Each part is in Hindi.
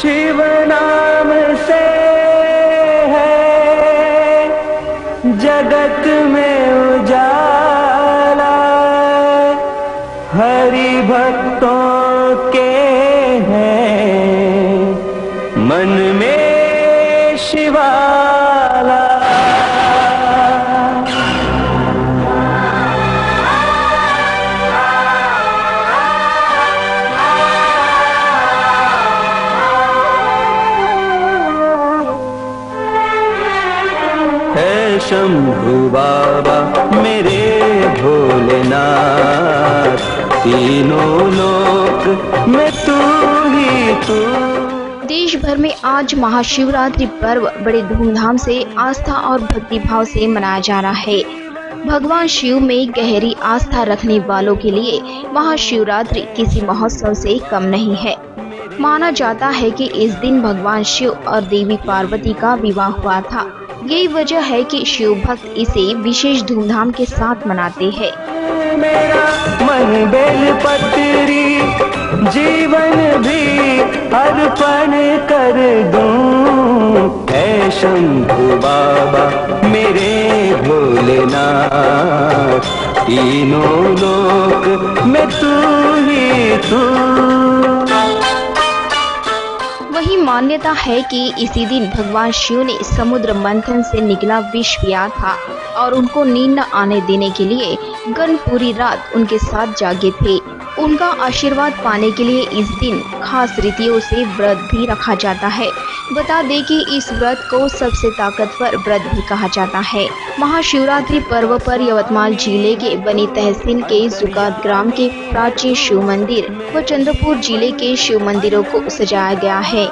शिव नाम से है जगत में उजाला, हरि भक्तों के हैं मन में शिवाला। है शंभू बाबा मेरे भोलेनाथ, तीनों लोक में तू ही तू। देश भर में आज महाशिवरात्रि पर्व बड़े धूमधाम से आस्था और भक्ति भाव से मनाया जा रहा है। भगवान शिव में गहरी आस्था रखने वालों के लिए महाशिवरात्रि किसी महोत्सव से कम नहीं है। माना जाता है कि इस दिन भगवान शिव और देवी पार्वती का विवाह हुआ था। यही वजह है कि शिव भक्त इसे विशेष धूमधाम के साथ मनाते हैं। मेरा मन बेलपत्री जीवन भी अर्पण कर दूं, ऐ शंभू बाबा मेरे भोलेनाथ, तीनों लोक में तू ही तू। वही मान्यता है कि इसी दिन भगवान शिव ने समुद्र मंथन से निकला विष पिया था और उनको नींद न आने देने के लिए गण पूरी रात उनके साथ जागे थे। उनका आशीर्वाद पाने के लिए इस दिन खास रीतियों से व्रत भी रखा जाता है। बता दें कि इस व्रत को सबसे ताकतवर व्रत भी कहा जाता है। महाशिवरात्रि पर्व पर यवतमाल जिले के बनी तहसील के जुगात ग्राम के प्राचीन शिव मंदिर व चंद्रपुर जिले के शिव मंदिरों को सजाया गया है।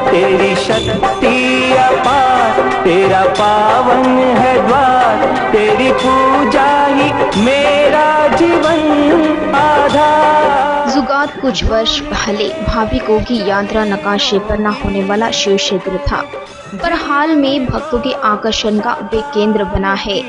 तेरी शक्ति अपार, तेरा पावन है द्वार, तेरी पूजा ही मेरा जीवन आधार। जुगात कुछ वर्ष पहले भाविकों की यात्रा नकाशे पर न होने वाला शिव क्षेत्र था, पर हाल में भक्तों के आकर्षण का वे केंद्र बना है।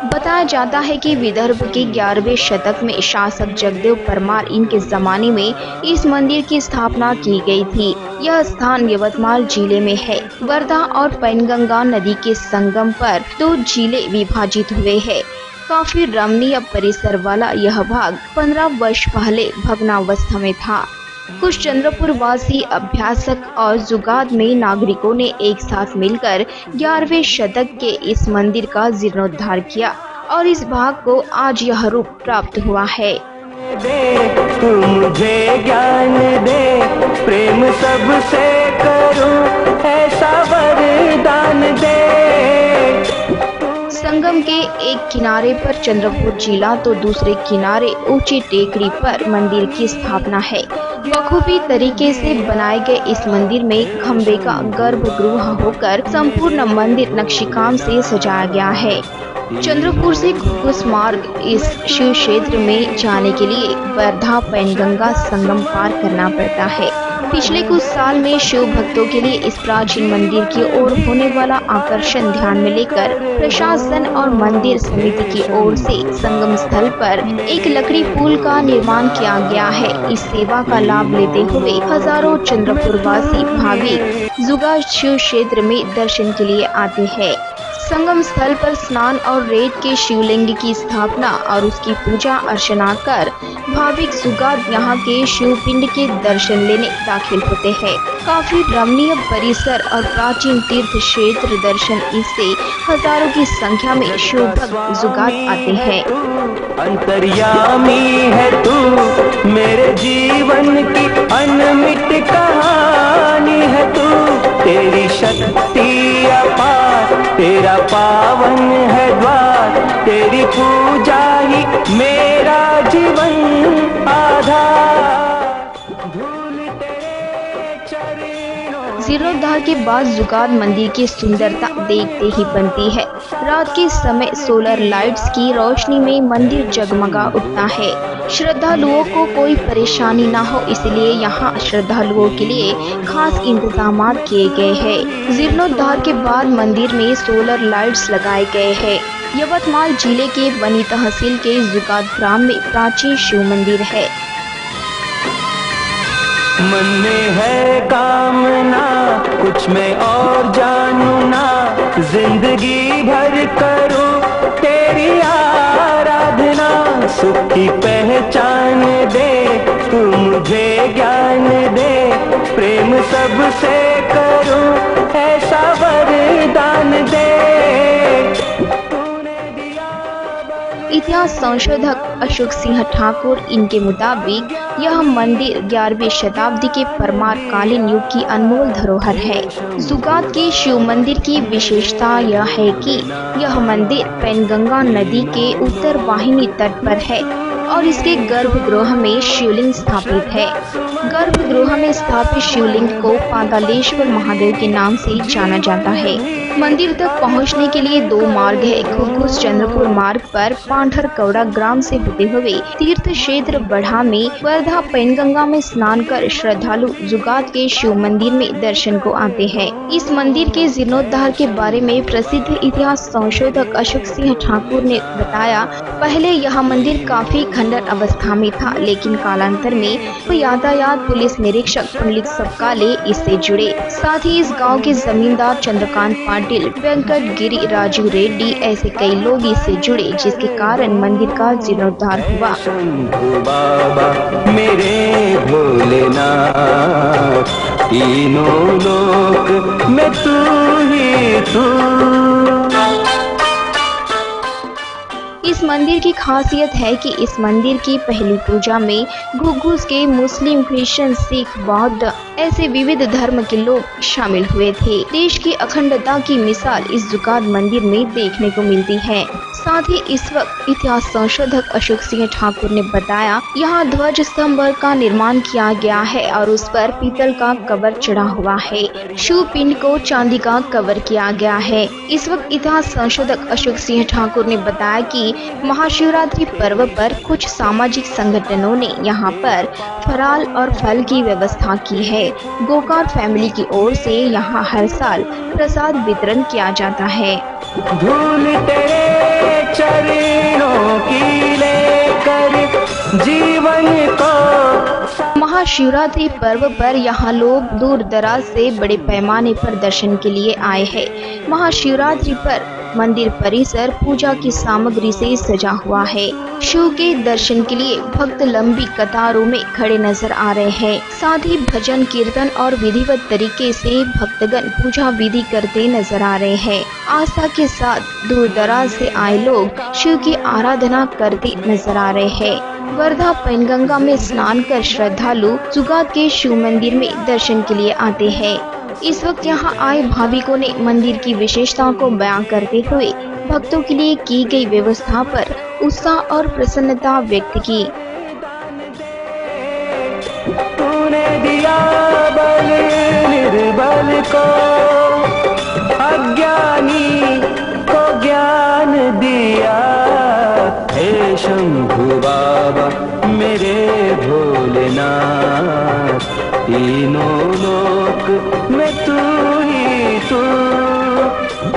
बताया जाता है कि विदर्भ के 11वें शतक में शासक जगदेव परमार इनके जमाने में इस मंदिर की स्थापना की गई थी। यह स्थान यवतमाल जिले में है। वर्धा और पैनगंगा नदी के संगम पर 2 जिले विभाजित हुए हैं। काफी रमणीय परिसर वाला यह भाग 15 वर्ष पहले भग्नावस्था में था। कुछ चंद्रपुर वासी अभ्यासक और जुगात में नागरिकों ने एक साथ मिलकर 11वें शतक के इस मंदिर का जीर्णोद्धार किया और इस भाग को आज यह रूप प्राप्त हुआ है। तू मुझे ज्ञान दे, प्रेम सबसे करूं, ऐसा वरदान दे। संगम के एक किनारे पर चंद्रपुर जिला तो दूसरे किनारे ऊंची टेकरी पर मंदिर की स्थापना है। बखूबी तरीके से बनाए गए इस मंदिर में खंबे का गर्भगृह होकर संपूर्ण मंदिर नक्शीकाम से सजाया गया है। चंद्रपुर से खुकुस मार्ग इस शिव क्षेत्र में जाने के लिए वर्धा पैनगंगा संगम पार करना पड़ता है। पिछले कुछ साल में शिव भक्तों के लिए इस प्राचीन मंदिर की ओर होने वाला आकर्षण ध्यान में लेकर प्रशासन और मंदिर समिति की ओर से संगम स्थल पर एक लकड़ी पुल का निर्माण किया गया है। इस सेवा का लाभ लेते हुए हजारों चंद्रपुर वासी भाविक जुगात शिव क्षेत्र में दर्शन के लिए आते हैं। संगम स्थल पर स्नान और रेत के शिवलिंग की स्थापना और उसकी पूजा अर्चना कर भाविक जुगात यहाँ के शिव पिंड के दर्शन लेने दाखिल होते हैं। काफी रमणीय परिसर और प्राचीन तीर्थ क्षेत्र दर्शन इससे हजारों की संख्या में शिव भक्त जुगात आते हैं। अंतर्यामी है तू, मेरे जीवन की अनमिट कहानी है तू, तेरी शक्ति अपार, तेरा पावन है द्वार, तेरी पूजा ही मेरा जीवन आधार। जीर्णोद्धार के बाद जुगात मंदिर की सुंदरता देखते ही बनती है। रात के समय सोलर लाइट्स की रोशनी में मंदिर जगमगा उठता है। श्रद्धालुओं को कोई परेशानी न हो इसलिए यहाँ श्रद्धालुओं के लिए खास इंतजाम किए गए हैं। जीर्णोद्धार के बाद मंदिर में सोलर लाइट्स लगाए गए हैं। यवतमाल जिले के बनी तहसील के जुगात ग्राम में प्राचीन शिव मंदिर है। मन में है कामना कुछ मैं और जानू ना, जिंदगी भर करूं तेरी आराधना। सुख की पहचान दे तू मुझे ज्ञान दे, प्रेम सबसे करूं ऐसा वरदान दे। इतिहास संशोधक अशोक सिंह ठाकुर इनके मुताबिक यह मंदिर 11वीं शताब्दी के परमार कालीन युग की अनमोल धरोहर है। जुगात के शिव मंदिर की विशेषता यह है कि यह मंदिर पैनगंगा नदी के उत्तर वाहिनी तट पर है और इसके गर्भगृह में शिवलिंग स्थापित है। गर्भगृह में स्थापित शिवलिंग को पातालेश्वर महादेव के नाम से जाना जाता है। मंदिर तक पहुंचने के लिए 2 मार्ग है। घुघुस चंद्रपुर मार्ग पर पांढर कौड़ा ग्राम से होते हुए तीर्थ क्षेत्र बढ़ा में वर्धा पैनगंगा में स्नान कर श्रद्धालु जुगात के शिव मंदिर में दर्शन को आते हैं। इस मंदिर के जीर्णोद्धार के बारे में प्रसिद्ध इतिहास संशोधक अशोक सिंह ठाकुर ने बताया, पहले यह मंदिर काफी खंडर अवस्था में था, लेकिन कालांतर में यातायात पुलिस निरीक्षक पंडित सबकाले इससे जुड़े। साथ ही इस गांव के जमींदार चंद्रकांत पाटिल, वेंकट गिरी, राजू रेड्डी ऐसे कई लोग इससे जुड़े, जिसके कारण मंदिर का जीर्णोद्धार हुआ। शंभु बाबा मेरे भोलेनाथ, तीनों लोक में तू ही तू। इस मंदिर की खासियत है कि इस मंदिर की पहली पूजा में घुघुस के मुस्लिम, क्रिश्चियन, सिख, बौद्ध ऐसे विविध धर्म के लोग शामिल हुए थे। देश की अखंडता की मिसाल इस जुगात मंदिर में देखने को मिलती है। साथ ही इस वक्त इतिहास संशोधक अशोक सिंह ठाकुर ने बताया, यहाँ ध्वज स्तंभ का निर्माण किया गया है और उस पर पीतल का कवर चढ़ा हुआ है। शिव पिंड को चांदी का कवर किया गया है। इस वक्त इतिहास संशोधक अशोक सिंह ठाकुर ने बताया कि महाशिवरात्रि पर्व पर कुछ सामाजिक संगठनों ने यहाँ पर फराल और फल की व्यवस्था की है। गोकार फैमिली की ओर से यहाँ हर साल प्रसाद वितरण किया जाता है। धूल तेरे चरणों की लेकर जीवन को। महाशिवरात्रि पर्व पर यहाँ लोग दूर दराज से बड़े पैमाने पर दर्शन के लिए आए हैं। महाशिवरात्रि पर मंदिर परिसर पूजा की सामग्री से सजा हुआ है। शिव के दर्शन के लिए भक्त लंबी कतारों में खड़े नजर आ रहे हैं। साथ ही भजन, कीर्तन और विधिवत तरीके से भक्तगण पूजा विधि करते नजर आ रहे हैं। आस्था के साथ दूर दराज से आए लोग शिव की आराधना करते नजर आ रहे हैं। वर्धा पैनगंगा में स्नान कर श्रद्धालु जुगात के शिव मंदिर में दर्शन के लिए आते हैं। इस वक्त यहाँ आए भाविकों ने मंदिर की विशेषताओं को बयां करते हुए भक्तों के लिए की गई व्यवस्था पर उत्साह और प्रसन्नता व्यक्त की। तूने दिया बल निर्बल को, अज्ञानी को ज्ञान दिया। हे शंभु बाबा मेरे भोलेनाथ, तीनों लोक में तू ही तू।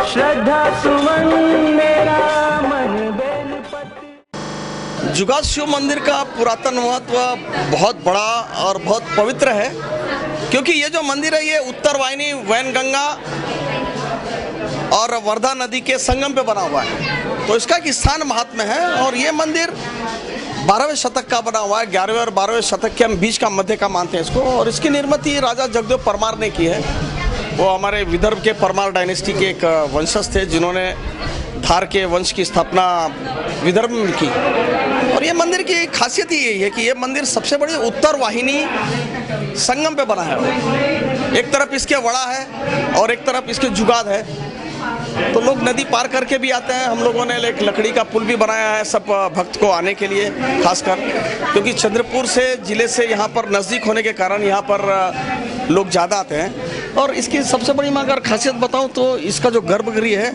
श्रद्धा सुमन मेरा मन बेलपत्र। जुगात शिव मंदिर का पुरातन महत्व बहुत बड़ा और बहुत पवित्र है, क्योंकि ये जो मंदिर है ये उत्तर वाहिनी वैनगंगा और वर्धा नदी के संगम पे बना हुआ है। तो इसका एक स्थान महात्म्य है और ये मंदिर 12वें शतक का बना हुआ है। 11वें और 12वें शतक के हम बीच का मध्य का मानते हैं इसको। और इसकी निर्मिती राजा जगदेव परमार ने की है। वो हमारे विदर्भ के परमार डायनेस्टी के एक वंशज थे, जिन्होंने धार के वंश की स्थापना विदर्भ में की। और ये मंदिर की खासियत ही यही है कि ये मंदिर सबसे बड़ी उत्तर वाहिनी संगम पे बना है। एक तरफ इसके वड़ा है और एक तरफ इसके जुगात है, तो लोग नदी पार करके भी आते हैं। हम लोगों ने एक लकड़ी का पुल भी बनाया है सब भक्त को आने के लिए, खासकर क्योंकि चंद्रपुर से जिले से यहाँ पर नज़दीक होने के कारण यहाँ पर लोग ज़्यादा आते हैं। और इसकी सबसे बड़ी मैं अगर खासियत बताऊँ तो इसका जो गर्भगृह है,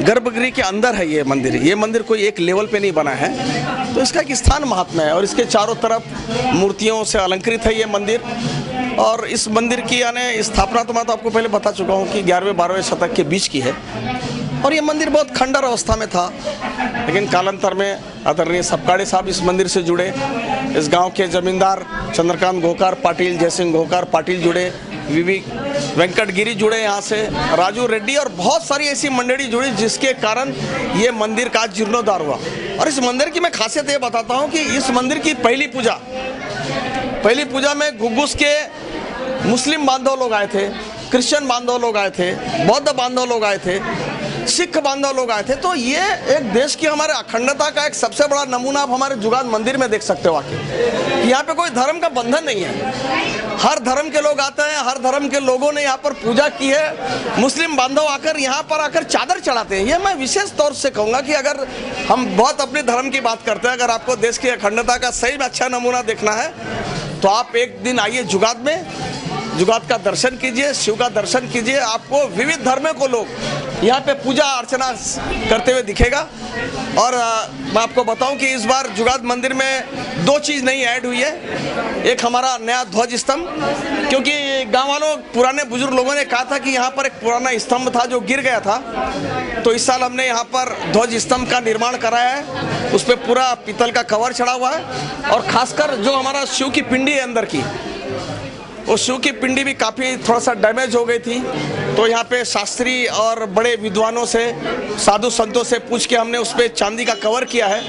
गर्भगृह के अंदर है ये मंदिर। ये मंदिर कोई एक लेवल पे नहीं बना है, तो इसका एक स्थान महात्म्य है। और इसके चारों तरफ मूर्तियों से अलंकृत है ये मंदिर। और इस मंदिर की यानी स्थापना तो मैं तो आपको पहले बता चुका हूँ कि 11वें 12वें शतक के बीच की है। और ये मंदिर बहुत खंडर अवस्था में था, लेकिन कालांतर में आदरणीय सपकाड़े साहब इस मंदिर से जुड़े, इस गांव के जमींदार चंद्रकांत घोकार पाटिल, जयसिंह घोकार पाटिल जुड़े, वीवी वेंकटगिरी जुड़े यहाँ से, राजू रेड्डी और बहुत सारी ऐसी मंडली जुड़ी जिसके कारण ये मंदिर का जीर्णोद्धार हुआ। और इस मंदिर की मैं खासियत ये बताता हूँ कि इस मंदिर की पहली पूजा में घुग्गुस के मुस्लिम बांधव लोग आए थे, क्रिश्चियन बांधव लोग आए थे, बौद्ध बांधव लोग आए थे, सिख बांधव लोग आए थे। तो ये एक देश की हमारे अखंडता का एक सबसे बड़ा नमूना आप हमारे जुगाड़ मंदिर में देख सकते हो आके। यहाँ पे कोई धर्म का बंधन नहीं है, हर धर्म के लोग आते हैं, हर धर्म के लोगों ने यहाँ पर पूजा की है। मुस्लिम बांधव आकर यहाँ पर आकर चादर चढ़ाते हैं। ये मैं विशेष तौर से कहूँगा कि अगर हम बहुत अपने धर्म की बात करते हैं, अगर आपको देश की अखंडता का सही में अच्छा नमूना देखना है तो आप एक दिन आइए जुगाड़ में, जुगाड़ का दर्शन कीजिए, शिव का दर्शन कीजिए। आपको विविध धर्मों को लोग यहाँ पे पूजा अर्चना करते हुए दिखेगा। और मैं आपको बताऊं कि इस बार जुगाड़ मंदिर में 2 चीज़ नई ऐड हुई है। एक हमारा नया ध्वज स्तंभ, क्योंकि गांव वालों पुराने बुजुर्ग लोगों ने कहा था कि यहाँ पर एक पुराना स्तंभ था जो गिर गया था, तो इस साल हमने यहाँ पर ध्वज स्तंभ का निर्माण कराया है। उस पर पूरा पीतल का कवर चढ़ा हुआ है और खासकर जो हमारा शिव की पिंडी है अंदर की, वो शिव की पिंडी भी काफ़ी थोड़ा सा डैमेज हो गई थी। तो यहाँ पे शास्त्री और बड़े विद्वानों से, साधु संतों से पूछ के हमने उस पर चांदी का कवर किया है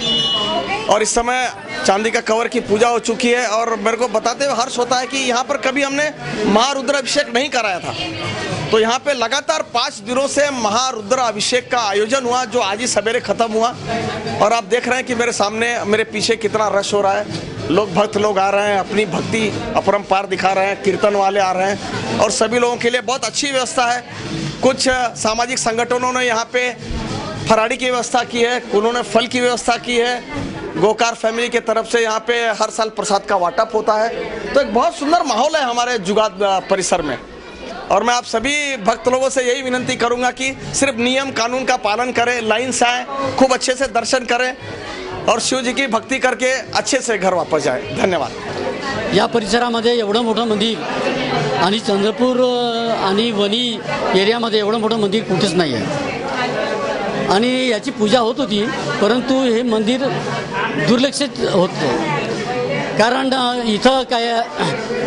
और इस समय चांदी का कवर की पूजा हो चुकी है। और मेरे को बताते हुए हर्ष होता है कि यहाँ पर कभी हमने महारुद्र अभिषेक नहीं कराया था, तो यहाँ पे लगातार 5 दिनों से महारुद्र अभिषेक का आयोजन हुआ, जो आज ही सवेरे खत्म हुआ। और आप देख रहे हैं कि मेरे सामने, मेरे पीछे कितना रश हो रहा है। लोग, भक्त लोग आ रहे हैं, अपनी भक्ति अपरंपार दिखा रहे हैं, कीर्तन वाले आ रहे हैं और सभी लोगों के लिए बहुत अच्छी व्यवस्था है। कुछ सामाजिक संगठनों ने यहाँ पे फराड़ी की व्यवस्था की है, उन्होंने फल की व्यवस्था की है। गोकार फैमिली के तरफ से यहाँ पे हर साल प्रसाद का वाटअप होता है। तो एक बहुत सुंदर माहौल है हमारे जुगाड़ परिसर में। और मैं आप सभी भक्त लोगों से यही विनती करूँगा कि सिर्फ नियम कानून का पालन करें, लाइन से आएँ, खूब अच्छे से दर्शन करें और शिव जी की भक्ती करके अच्छे से घर वापस जाए। धन्यवाद। या परिसरामध्ये एवढं मोठं मंदिर आणि चंद्रपूर आणि वणी एरियामध्ये एवढं मोठं मंदिर कुठेच नाही आहे आणि याची पूजा होत होती, परंतु हे मंदिर दुर्लक्षित होतं। कारण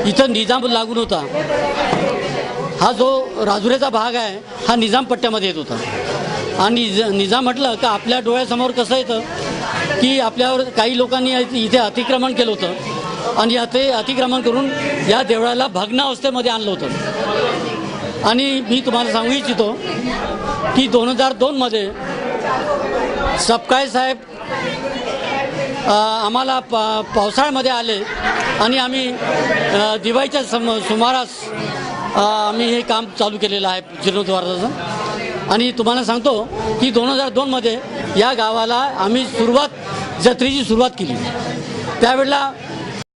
इथं निजाम लागून होता। हा जो राजुरीचा भाग आहे हा निजाम पट्ट्यामध्ये येत होता आणि निजाम म्हटलं का आपल्या डोळ्यासमोर कसं येतं की आपल्यावर काही लोकांनी इथे अतिक्रमण केलं होतं आणि ते अतिक्रमण करून या देवळाला भग्न अवस्थेमध्ये आणलं होतं। आणि मी तुम्हाला सांगू इच्छितो की 2002 मध्ये सपकाळे साहेब आम्हाला पावसाळ्यामध्ये आले आणि आम्ही दिवाळीच्या सुमारास आम्ही हे काम चालू केलेलं आहे जीर्णोद्धाराचं। आणि तुम्हाला सांगतो की 2002 मध्ये या गावाला आम्ही जत्रेची सुरुवात केली। त्यावेळेला